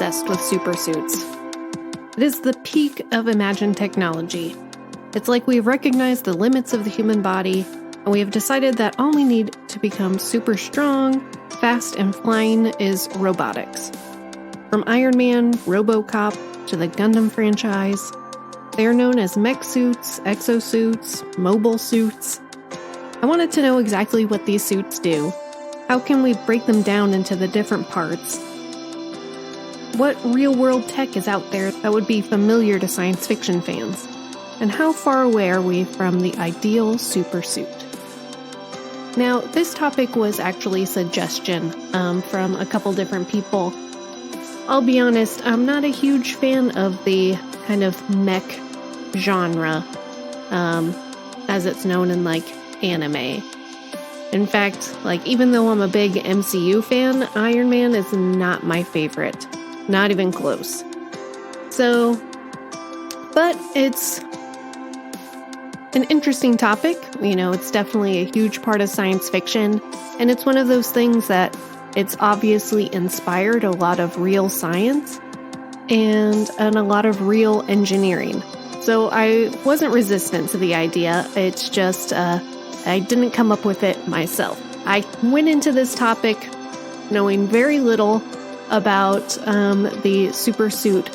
obsessed with supersuits. It is the peak of imagined technology. It's like we've recognized the limits of the human body, and we have decided that all we need to become super strong, fast, and flying is robotics. From Iron Man, RoboCop, to the Gundam franchise, they are known as Mechsuits, exosuits, mobile suits. I wanted to know exactly what these suits do. How can we break them down into the different parts? What real-world tech is out there that would be familiar to science fiction fans? And how far away are we from the ideal supersuit? Now, this topic was actually a suggestion from a couple different people. I'll be honest, I'm not a huge fan of the kind of mech genre, as it's known in, anime. In fact, even though I'm a big MCU fan, Iron Man is not my favorite. Not even close. But it's an interesting topic. It's definitely a huge part of science fiction, and it's one of those things that it's obviously inspired a lot of real science and a lot of real engineering. So I wasn't resistant to the idea. It's just I didn't come up with it myself. I went into this topic knowing very little about the supersuit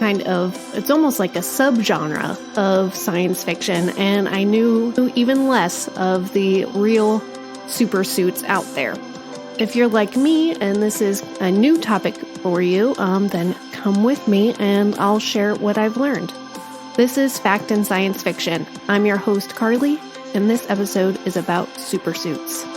it's almost like a subgenre of science fiction, and I knew even less of the real supersuits out there. If you're like me and this is a new topic for you, then come with me and I'll share what I've learned. This is Fact and Science Fiction. I'm your host, Carly, and this episode is about supersuits.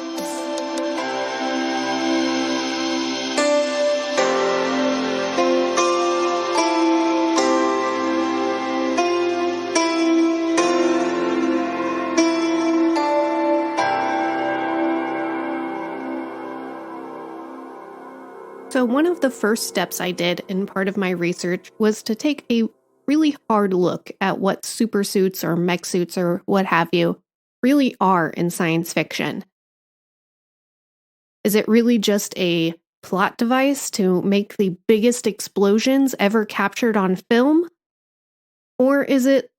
So one of the first steps I did in part of my research was to take a really hard look at what supersuits or mechsuits or what have you really are in science fiction. Is it really just a plot device to make the biggest explosions ever captured on film? Or is it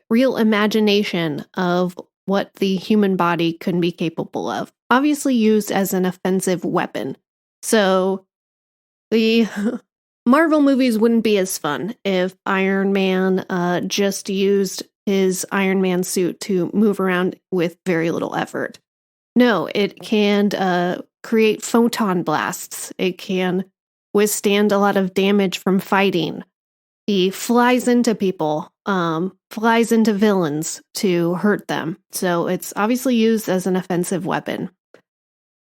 real imagination of what the human body can be capable of? Obviously used as an offensive weapon. So the Marvel movies wouldn't be as fun if Iron Man just used his Iron Man suit to move around with very little effort. No, it can create photon blasts. It can withstand a lot of damage from fighting. He flies into people, flies into villains to hurt them. So it's obviously used as an offensive weapon.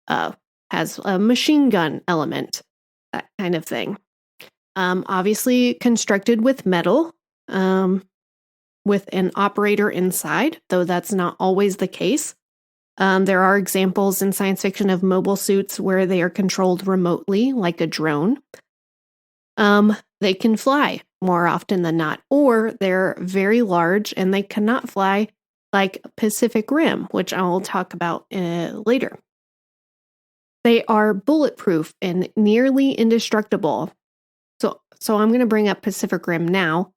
Has a machine gun element. That kind of thing. Obviously constructed with metal, with an operator inside, though that's not always the case. There are examples in science fiction of mobile suits where they are controlled remotely, like a drone. They can fly more often than not, or they're very large and they cannot fly, like Pacific Rim, which I will talk about later. They are bulletproof and nearly indestructible. So I'm going to bring up Pacific Rim now,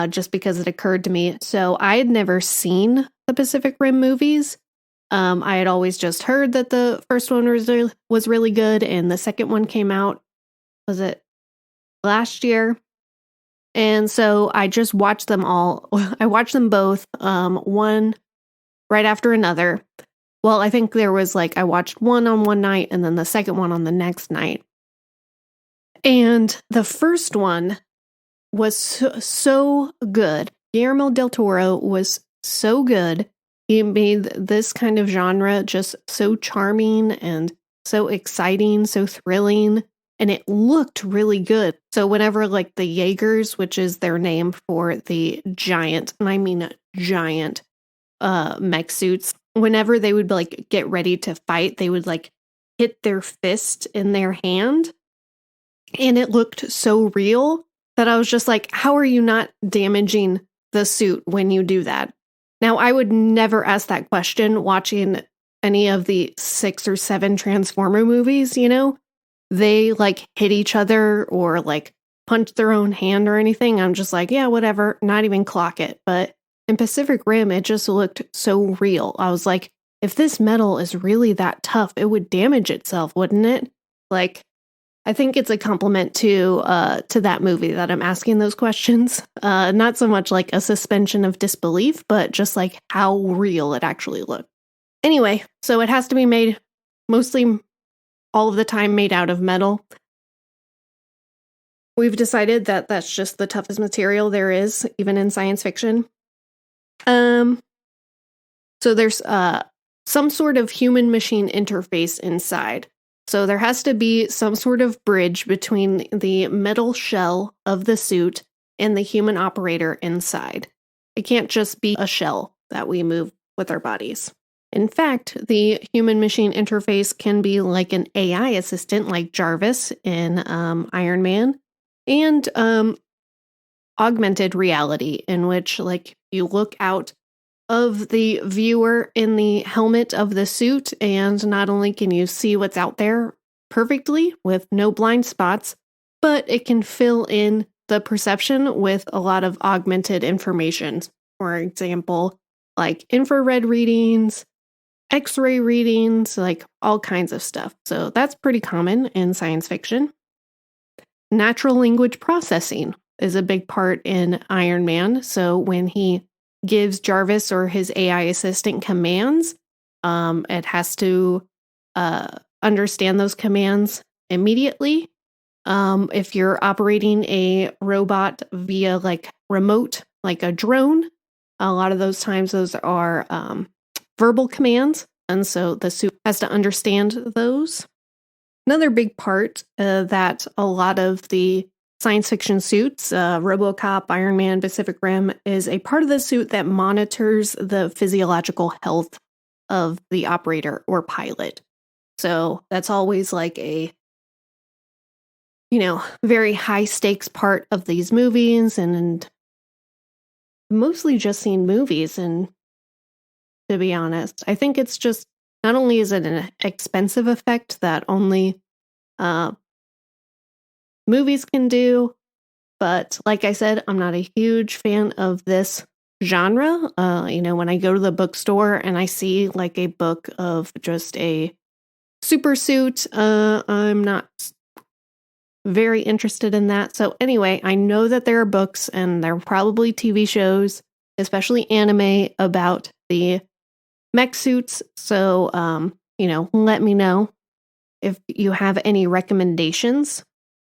just because it occurred to me. So I had never seen the Pacific Rim movies. I had always just heard that the first one was really good, and the second one came out, was it last year? And so I just watched them all. I watched them both, one right after another. Well, I think there was I watched one on one night and then the second one on the next night. And the first one was so good. Guillermo del Toro was so good. He made this kind of genre just so charming and so exciting, so thrilling, and it looked really good. So whenever the Jaegers, which is their name for the giant, and I mean giant, mech suits, whenever they would get ready to fight, they would hit their fist in their hand, and it looked so real that I was just how are you not damaging the suit when you do that? Now, I would never ask that question watching any of the 6 or 7 Transformer movies, They hit each other or punch their own hand or anything. I'm just like, yeah, whatever, not even clock it. But in Pacific Rim, it just looked so real. I was like, if this metal is really that tough, it would damage itself, wouldn't it? Like, I think it's a compliment to that movie that I'm asking those questions. Not so much like a suspension of disbelief, but just like how real it actually looked. Anyway, so it has to be made mostly all of the time made out of metal. We've decided that that's just the toughest material there is, even in science fiction. So there's some sort of human-machine interface inside. So there has to be some sort of bridge between the metal shell of the suit and the human operator inside. It can't just be a shell that we move with our bodies. In fact, the human-machine interface can be like an AI assistant like Jarvis in Iron Man, and augmented reality, in which like you look out of the viewer in the helmet of the suit, and not only can you see what's out there perfectly with no blind spots, but it can fill in the perception with a lot of augmented information. For example, like infrared readings, X-ray readings, like all kinds of stuff. So that's pretty common in science fiction. Natural language processing is a big part in Iron Man. So when he gives Jarvis or his AI assistant commands, it has to understand those commands immediately. If you're operating a robot via like remote, like a drone, a lot of those times those are verbal commands. And so the suit has to understand those. Another big part that a lot of the science fiction suits, RoboCop, Iron Man, Pacific Rim, is a part of the suit that monitors the physiological health of the operator or pilot. So that's always like a, very high stakes part of these movies, and mostly just seen movies. And to be honest, I think it's just, not only is it an expensive effect that only movies can do, but like I said, I'm not a huge fan of this genre. When I go to the bookstore and I see like a book of just a super suit, I'm not very interested in that. So anyway, I know that there are books and there are probably TV shows, especially anime, about the Mechsuits. So, let me know if you have any recommendations.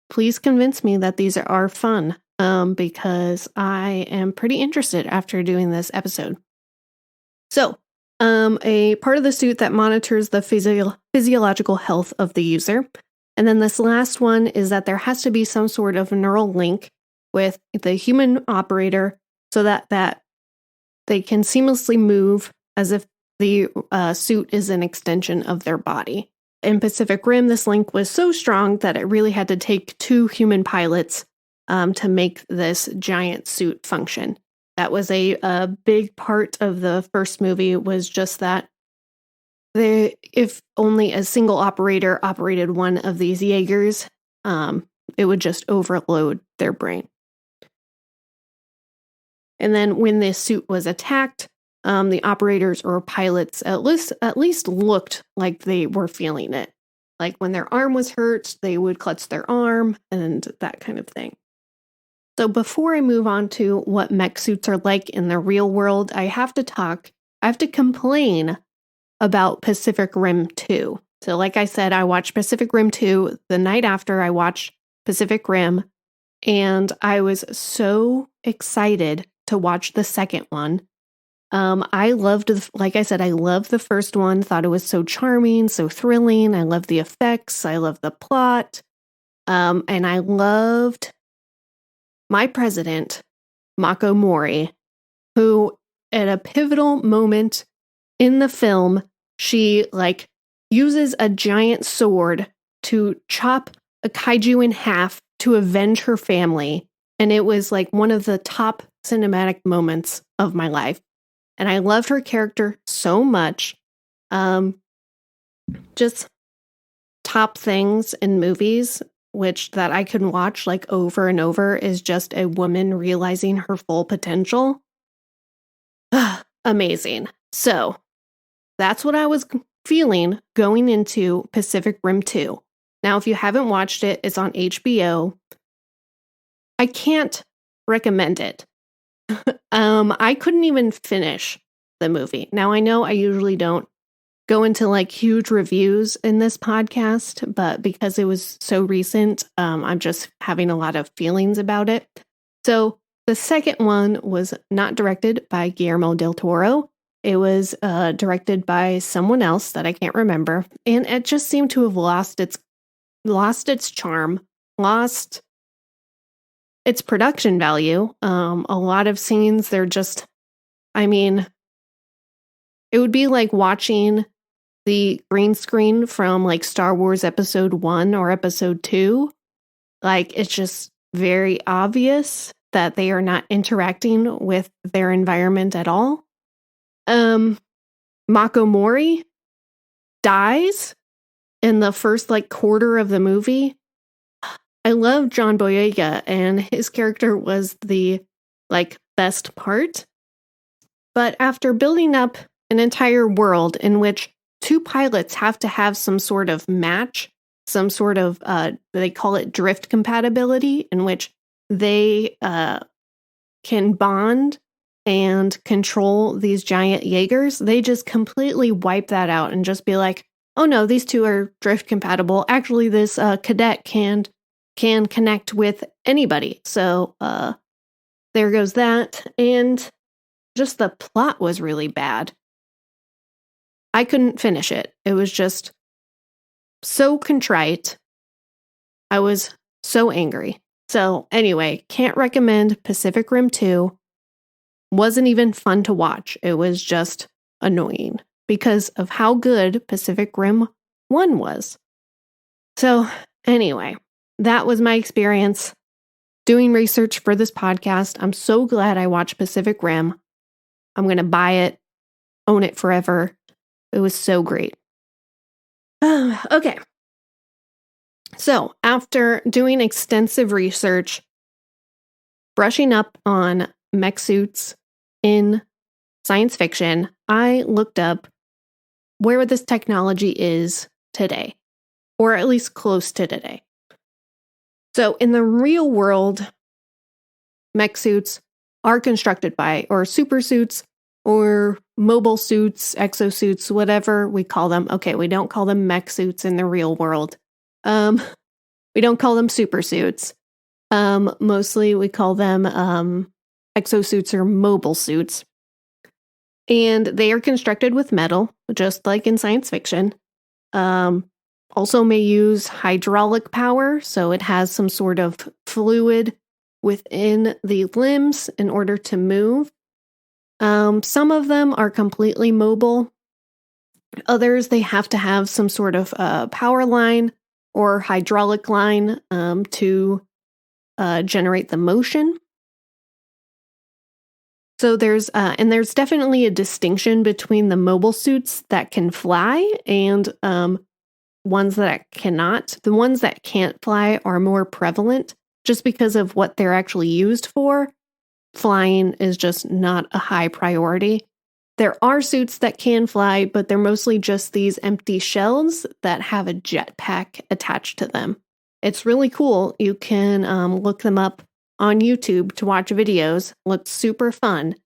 Please convince me that these are fun, because I am pretty interested after doing this episode. So, a part of the suit that monitors the physiological health of the user. And then this last one is that there has to be some sort of neural link with the human operator so that they can seamlessly move as if the suit is an extension of their body. In Pacific Rim, this link was so strong that it really had to take 2 human pilots to make this giant suit function. That was a big part of the first movie, was just that if only a single operator operated one of these Jaegers, it would just overload their brain. And then when this suit was attacked, the operators or pilots at least looked like they were feeling it. Like when their arm was hurt, they would clutch their arm and that kind of thing. So before I move on to what mech suits are like in the real world, I have to complain about Pacific Rim 2. So like I said, I watched Pacific Rim 2 the night after I watched Pacific Rim, and I was so excited to watch the second one. I loved the first one, thought it was so charming, so thrilling. I loved the effects. I loved the plot. And I loved my president, Mako Mori, who at a pivotal moment in the film, she uses a giant sword to chop a kaiju in half to avenge her family. And it was like one of the top cinematic moments of my life. And I loved her character so much. Just top things in movies which that I can watch like over and over, is just a woman realizing her full potential. Amazing. So that's what I was feeling going into Pacific Rim 2. Now, if you haven't watched it, it's on HBO. I can't recommend it. I couldn't even finish the movie. Now, I know I usually don't go into like huge reviews in this podcast, but because it was so recent, I'm just having a lot of feelings about it. So the second one was not directed by Guillermo del Toro. It was directed by someone else that I can't remember, and it just seemed to have lost its charm, lost its production value. A lot of scenes, they're just, I mean, it would be like watching the green screen from like Star Wars Episode 1 or Episode 2. Like, it's just very obvious that they are not interacting with their environment at all. Mako Mori dies in the first like quarter of the movie. I love John Boyega, and his character was the like best part. But after building up an entire world in which two pilots have to have some sort of match, some sort of, they call it drift compatibility, in which they can bond and control these giant Jaegers, they just completely wipe that out and just be like, oh no, these two are drift compatible. Actually, this cadet can connect with anybody. So there goes that. And just the plot was really bad. I couldn't finish it. It was just so contrite. I was so angry. So anyway, can't recommend Pacific Rim 2. Wasn't even fun to watch. It was just annoying because of how good Pacific Rim 1 was. So anyway, that was my experience doing research for this podcast. I'm so glad I watched Pacific Rim. I'm going to buy it, own it forever. It was so great. Okay. So after doing extensive research, brushing up on Mechsuits in science fiction, I looked up where this technology is today, or at least close to today. So in the real world, Mechsuits are constructed by, or supersuits, or mobile suits, exosuits, whatever we call them. Okay, we don't call them Mechsuits in the real world. We don't call them supersuits. Mostly we call them exosuits or mobile suits. And they are constructed with metal, just like in science fiction. Also may use hydraulic power, so it has some sort of fluid within the limbs in order to move. Some of them are completely mobile. Others, they have to have some sort of power line or hydraulic line to generate the motion. So there's definitely a distinction between the mobile suits that can fly and ones that cannot. The ones that can't fly are more prevalent just because of what they're actually used for. Flying is just not a high priority. There are suits that can fly, but they're mostly just these empty shells that have a jetpack attached to them. It's really cool. You can look them up on YouTube to watch videos. Looks super fun.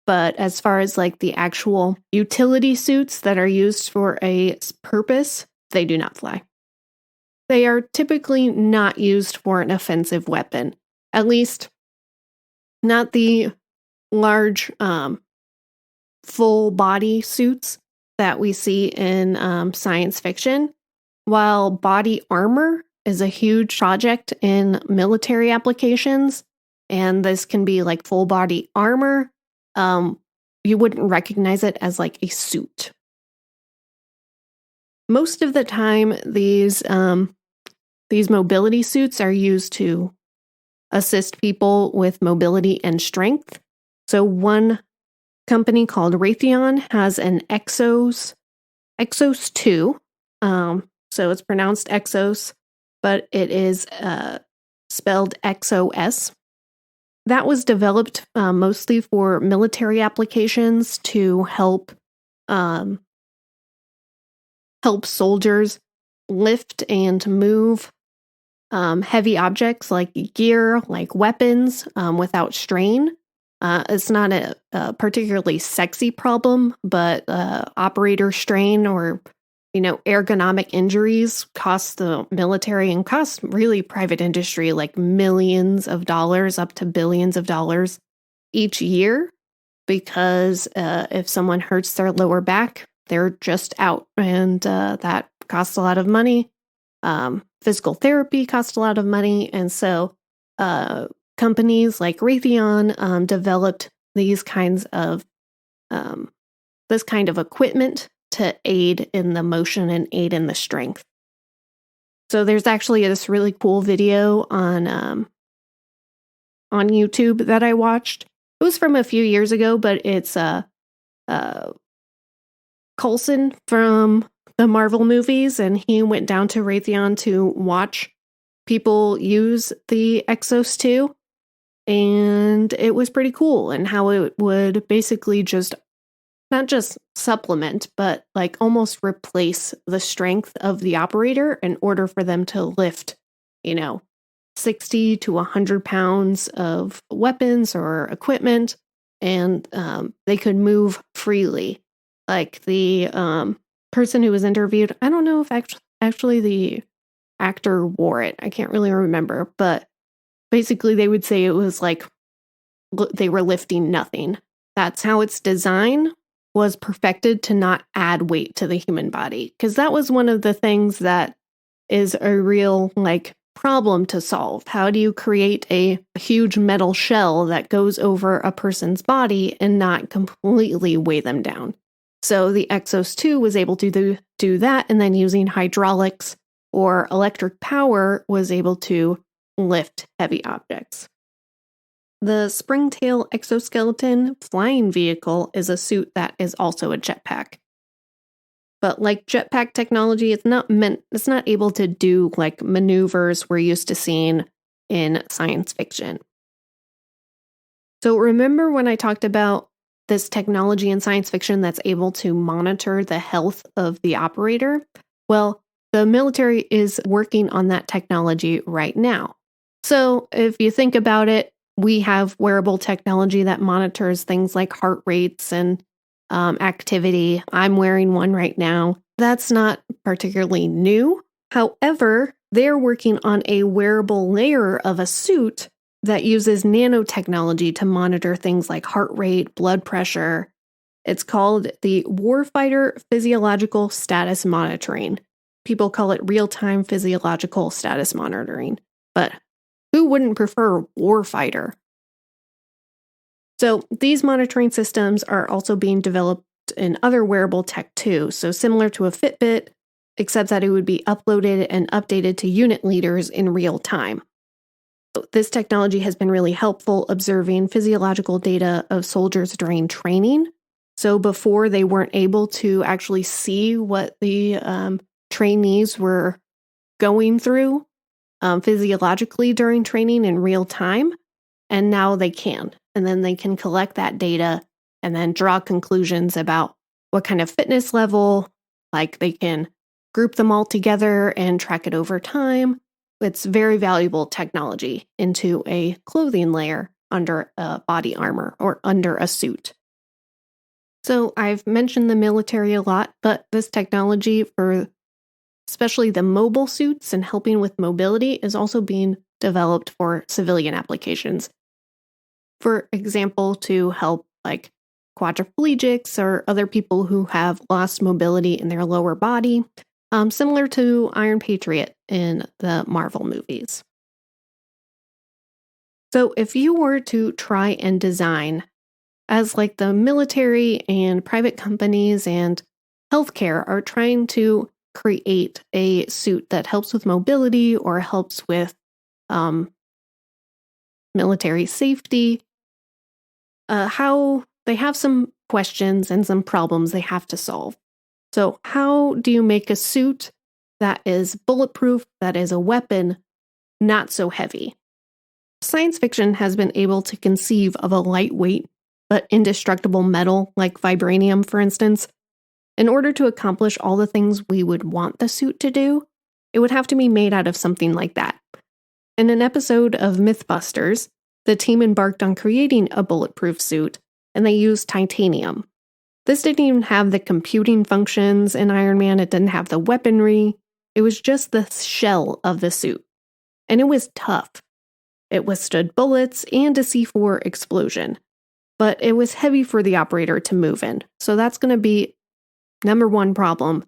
But as far as like the actual utility suits that are used for a purpose, they do not fly. They are typically not used for an offensive weapon. At least not the large full body suits that we see in science fiction. While body armor is a huge project in military applications, and this can be like full body armor, you wouldn't recognize it as like a suit. Most of the time, these mobility suits are used to assist people with mobility and strength. So one company called Raytheon has an Exos 2. So it's pronounced Exos. but it is spelled XOS. That was developed mostly for military applications to help soldiers lift and move heavy objects like gear, like weapons, without strain. It's not a particularly sexy problem, but operator strain or ergonomic injuries cost the military and cost really private industry like millions of dollars up to billions of dollars each year, because if someone hurts their lower back, they're just out, and that costs a lot of money. Physical therapy costs a lot of money, and so companies like Raytheon developed these kinds of this kind of equipment to aid in the motion and aid in the strength. So there's actually this really cool video on YouTube that I watched. It was from a few years ago, but it's Coulson from the Marvel movies, and he went down to Raytheon to watch people use the Exos 2, and it was pretty cool, and how it would basically just not just supplement, but like almost replace the strength of the operator in order for them to lift, 60 to 100 pounds of weapons or equipment, and they could move freely. Like the person who was interviewed, I don't know if actually the actor wore it. I can't really remember, but basically they would say it was like they were lifting nothing. That's how its design was perfected to not add weight to the human body, because that was one of the things that is a real problem to solve. How do you create a huge metal shell that goes over a person's body and not completely weigh them down? So the Exos 2 was able to do that, and then using hydraulics or electric power was able to lift heavy objects. The Springtail exoskeleton flying vehicle is a suit that is also a jetpack. But like jetpack technology, it's not able to do like maneuvers we're used to seeing in science fiction. So remember when I talked about this technology in science fiction that's able to monitor the health of the operator? Well, the military is working on that technology right now. So if you think about it, we have wearable technology that monitors things like heart rates and activity. I'm wearing one right now. That's not particularly new. However, they're working on a wearable layer of a suit that uses nanotechnology to monitor things like heart rate, blood pressure. It's called the Warfighter Physiological Status Monitoring. People call it real-time physiological status monitoring. But who wouldn't prefer warfighter? So these monitoring systems are also being developed in other wearable tech too. So similar to a Fitbit, except that it would be uploaded and updated to unit leaders in real time. This technology has been really helpful observing physiological data of soldiers during training. So before, they weren't able to actually see what the trainees were going through physiologically during training in real time, and now they can. And then they can collect that data and then draw conclusions about what kind of fitness level, like they can group them all together and track it over time. It's very valuable technology into a clothing layer under a body armor or under a suit. So I've mentioned the military a lot, but this technology for especially the mobile suits and helping with mobility is also being developed for civilian applications. For example, to help like quadriplegics or other people who have lost mobility in their lower body, similar to Iron Patriot in the Marvel movies. So if you were to try and design, as like the military and private companies and healthcare are trying to create a suit that helps with mobility or helps with military safety, how they have some questions and some problems they have to solve. So how do you make a suit that is bulletproof, that is a weapon, not so heavy. Science fiction has been able to conceive of a lightweight but indestructible metal like vibranium, for instance. In order to accomplish all the things we would want the suit to do, it would have to be made out of something like that. In an episode of Mythbusters, the team embarked on creating a bulletproof suit, and they used titanium. This didn't even have the computing functions in Iron Man, it didn't have the weaponry, it was just the shell of the suit. And it was tough. It withstood bullets and a C4 explosion, but it was heavy for the operator to move in. So that's going to be number one problem,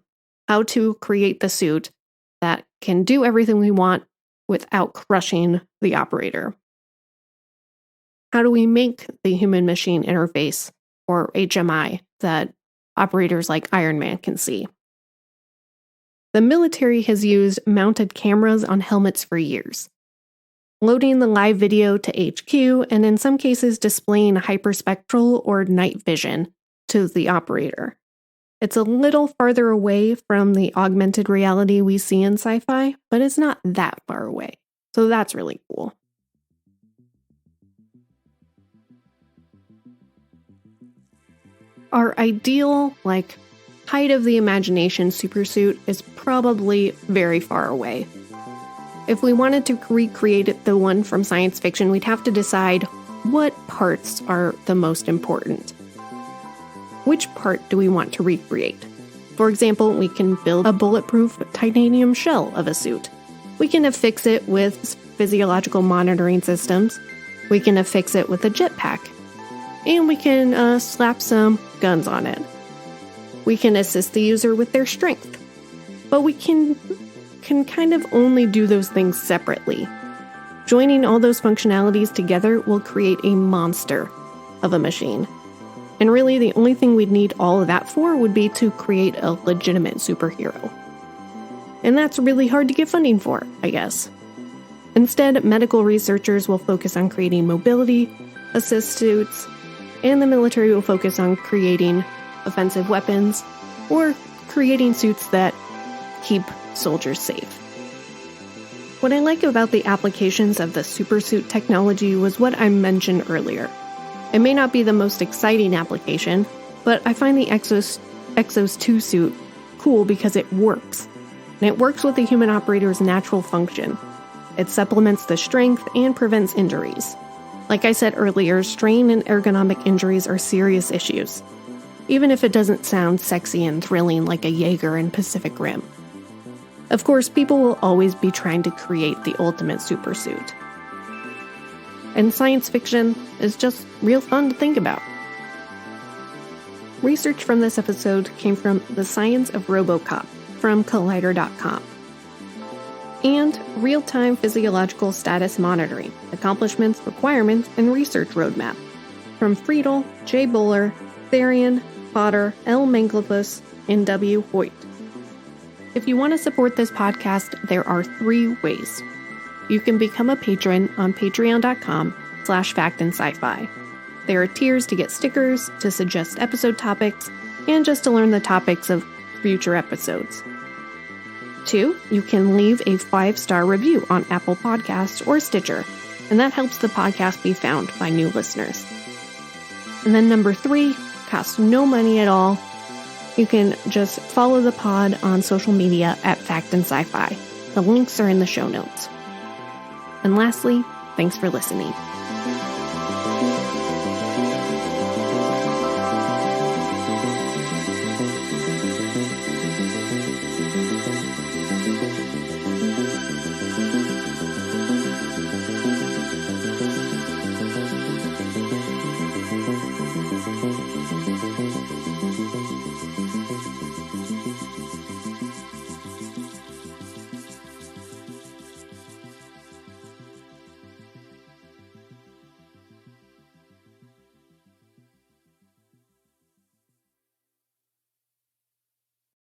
how to create the suit that can do everything we want without crushing the operator. How do we make the human-machine interface, or HMI, that operators like Iron Man can see? The military has used mounted cameras on helmets for years, loading the live video to HQ and in some cases displaying hyperspectral or night vision to the operator. It's a little farther away from the augmented reality we see in sci-fi, but it's not that far away. So that's really cool. Our ideal, height of the imagination supersuit is probably very far away. If we wanted to recreate the one from science fiction, we'd have to decide what parts are the most important. Which part do we want to recreate? For example, we can build a bulletproof titanium shell of a suit. We can affix it with physiological monitoring systems. We can affix it with a jetpack. And we can slap some guns on it. We can assist the user with their strength. But we can kind of only do those things separately. Joining all those functionalities together will create a monster of a machine. And really, the only thing we'd need all of that for would be to create a legitimate superhero. And that's really hard to get funding for, I guess. Instead, medical researchers will focus on creating mobility assist suits, and the military will focus on creating offensive weapons or creating suits that keep soldiers safe. What I like about the applications of the supersuit technology was what I mentioned earlier. It may not be the most exciting application, but I find the Exos 2 suit cool because it works. And it works with the human operator's natural function. It supplements the strength and prevents injuries. Like I said earlier, strain and ergonomic injuries are serious issues, even if it doesn't sound sexy and thrilling like a Jaeger in Pacific Rim. Of course, people will always be trying to create the ultimate supersuit. And science fiction is just real fun to think about. Research from this episode came from The Science of RoboCop from Collider.com. And Real-Time Physiological Status Monitoring, Accomplishments, Requirements, and Research Roadmap from Friedel, J. Buller, Therian, Potter, L. Manglopus, and W. Hoyt. If you want to support this podcast, there are 3 ways. You can become a patron on patreon.com/factandsci-fi. There are tiers to get stickers, to suggest episode topics, and just to learn the topics of future episodes. 2, you can leave a 5-star review on Apple Podcasts or Stitcher, and that helps the podcast be found by new listeners. And then number 3, costs no money at all. You can just follow the pod on social media at Fact and Sci-Fi. The links are in the show notes. And lastly, thanks for listening.